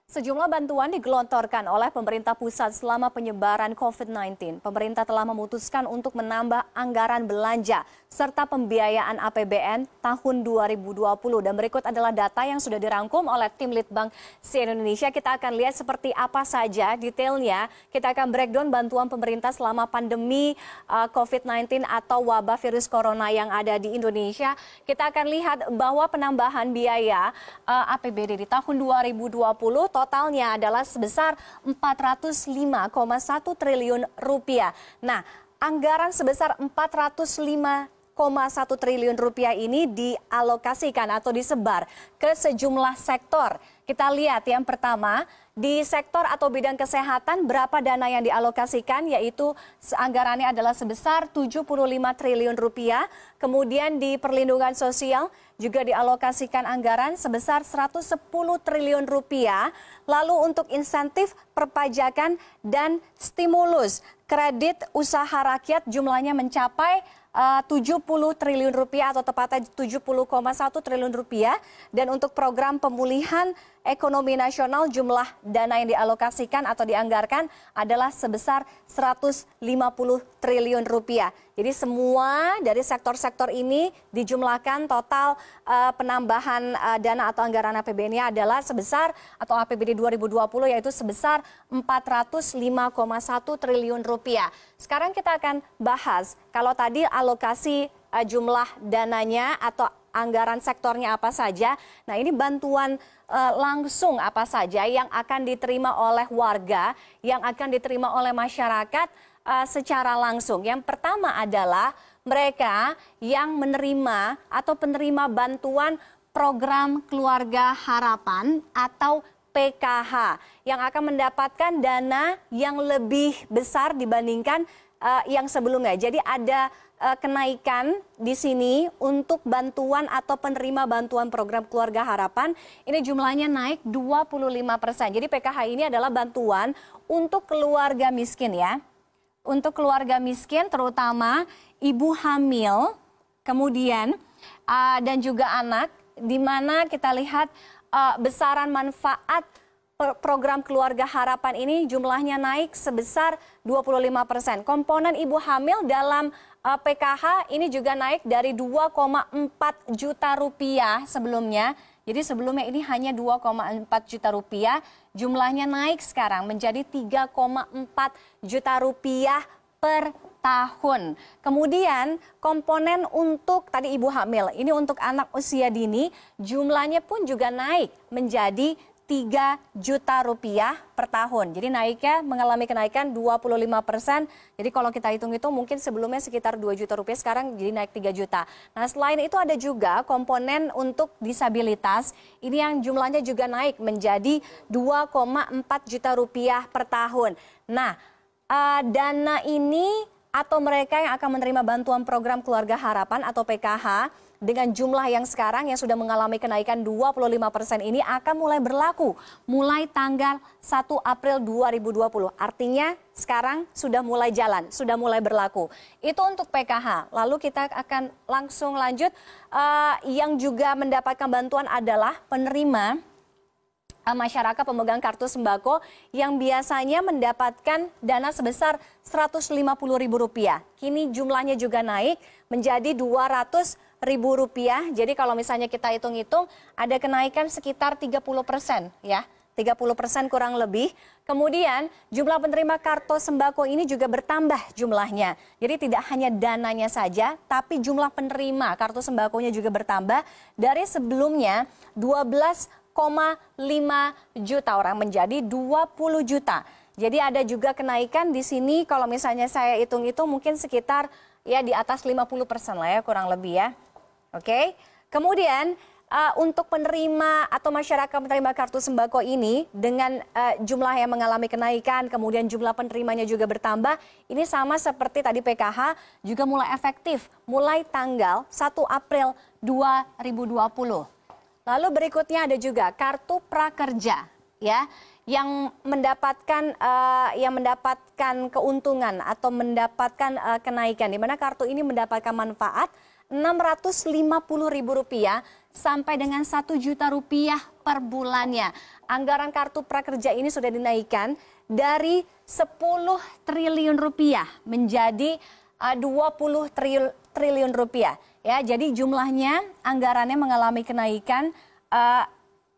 Sejumlah bantuan digelontorkan oleh pemerintah pusat selama penyebaran COVID-19. Pemerintah telah memutuskan untuk menambah anggaran belanja serta pembiayaan APBN tahun 2020. Dan berikut adalah data yang sudah dirangkum oleh tim Litbang CNN Indonesia. Kita akan lihat seperti apa saja detailnya. Kita akan breakdown bantuan pemerintah selama pandemi COVID-19 atau wabah virus corona yang ada di Indonesia. Kita akan lihat bahwa penambahan biaya APBD di tahun 2020 totalnya adalah sebesar 405,1 triliun rupiah. Nah, anggaran sebesar 405,1 triliun rupiah ini dialokasikan atau disebar ke sejumlah sektor. Kita lihat yang pertama, di sektor atau bidang kesehatan berapa dana yang dialokasikan, yaitu anggarannya adalah sebesar 75 triliun rupiah. Kemudian di perlindungan sosial juga dialokasikan anggaran sebesar 110 triliun rupiah. Lalu untuk insentif perpajakan dan stimulus kredit usaha rakyat jumlahnya mencapai 70 triliun rupiah atau tepatnya 70,1 triliun rupiah. Dan untuk program pemulihan ekonomi nasional jumlah dana yang dialokasikan atau dianggarkan adalah sebesar 150 triliun rupiah. Jadi semua dari sektor-sektor ini dijumlahkan total penambahan dana atau anggaran APBN-nya adalah sebesar atau APBD 2020 yaitu sebesar 405,1 triliun rupiah. Sekarang kita akan bahas kalau tadi alokasi jumlah dananya atau anggaran sektornya apa saja. Nah, ini bantuan langsung apa saja yang akan diterima oleh warga, yang akan diterima oleh masyarakat secara langsung. Yang pertama adalah mereka yang menerima atau penerima bantuan program Keluarga Harapan atau PKH yang akan mendapatkan dana yang lebih besar dibandingkan yang sebelumnya. Jadi ada kenaikan di sini untuk bantuan atau penerima bantuan program Keluarga Harapan. Ini jumlahnya naik 25%. Jadi PKH ini adalah bantuan untuk keluarga miskin ya. Untuk keluarga miskin terutama ibu hamil, kemudian dan juga anak, di mana kita lihat besaran manfaat program Keluarga Harapan ini jumlahnya naik sebesar 25%. Komponen ibu hamil dalam PKH ini juga naik dari 2,4 juta rupiah sebelumnya. Jadi sebelumnya ini hanya 2,4 juta rupiah, jumlahnya naik sekarang menjadi 3,4 juta rupiah per tahun. Kemudian komponen untuk tadi ibu hamil, ini untuk anak usia dini, jumlahnya pun juga naik menjadi 3 juta rupiah per tahun. Jadi naiknya mengalami kenaikan 25%. Jadi kalau kita hitung-hitung mungkin sebelumnya sekitar 2 juta rupiah, sekarang jadi naik 3 juta. Nah, selain itu ada juga komponen untuk disabilitas. Ini yang jumlahnya juga naik menjadi 2,4 juta rupiah per tahun. Nah, dana ini atau mereka yang akan menerima bantuan program Keluarga Harapan atau PKH dengan jumlah yang sekarang yang sudah mengalami kenaikan 25% ini akan mulai berlaku mulai tanggal 1 April 2020. Artinya sekarang sudah mulai jalan, sudah mulai berlaku. Itu untuk PKH. Lalu kita akan langsung lanjut yang juga mendapatkan bantuan adalah penerima masyarakat pemegang kartu sembako yang biasanya mendapatkan dana sebesar Rp150.000. Kini jumlahnya juga naik menjadi Rp200.000. Jadi kalau misalnya kita hitung-hitung ada kenaikan sekitar 30% ya. 30% kurang lebih. Kemudian jumlah penerima kartu sembako ini juga bertambah jumlahnya. Jadi tidak hanya dananya saja, tapi jumlah penerima kartu sembakonya juga bertambah dari sebelumnya 12,5 juta orang menjadi 20 juta. Jadi ada juga kenaikan di sini kalau misalnya saya hitung-hitung mungkin sekitar ya di atas 50% lah ya kurang lebih ya. Oke. Kemudian untuk penerima atau masyarakat penerima kartu sembako ini dengan jumlah yang mengalami kenaikan, kemudian jumlah penerimanya juga bertambah. Ini sama seperti tadi PKH juga mulai efektif mulai tanggal 1 April 2020. Lalu berikutnya ada juga kartu prakerja ya yang mendapatkan keuntungan atau mendapatkan kenaikan, di mana kartu ini mendapatkan manfaat Rp650.000 sampai dengan 1 juta rupiah per bulannya. Anggaran kartu prakerja ini sudah dinaikkan dari 10 triliun rupiah menjadi 20 triliun rupiah. Ya, jadi jumlahnya anggarannya mengalami kenaikan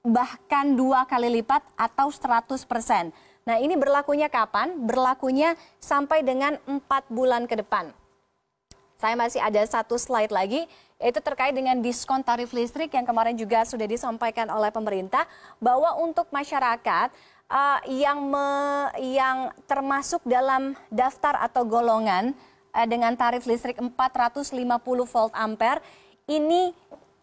bahkan 2 kali lipat atau 100%. Nah, ini berlakunya kapan? Berlakunya sampai dengan 4 bulan ke depan. Saya masih ada 1 slide lagi, yaitu terkait dengan diskon tarif listrik yang kemarin juga sudah disampaikan oleh pemerintah, bahwa untuk masyarakat yang termasuk dalam daftar atau golongan dengan tarif listrik 450 volt ampere, ini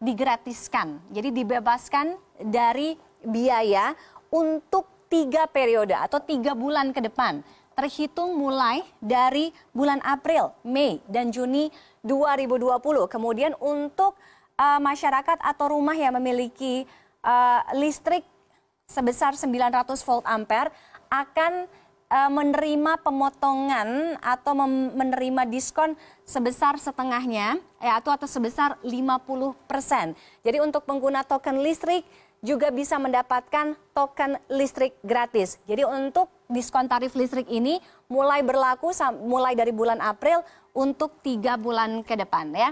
digratiskan. Jadi dibebaskan dari biaya untuk 3 periode atau 3 bulan ke depan, terhitung mulai dari bulan April, Mei, dan Juni 2020. Kemudian untuk masyarakat atau rumah yang memiliki listrik sebesar 900 volt ampere akan menerima pemotongan atau menerima diskon sebesar setengahnya, atau sebesar 50%. Jadi untuk pengguna token listrik juga bisa mendapatkan token listrik gratis. Jadi untuk diskon tarif listrik ini mulai berlaku mulai dari bulan April untuk 3 bulan ke depan ya.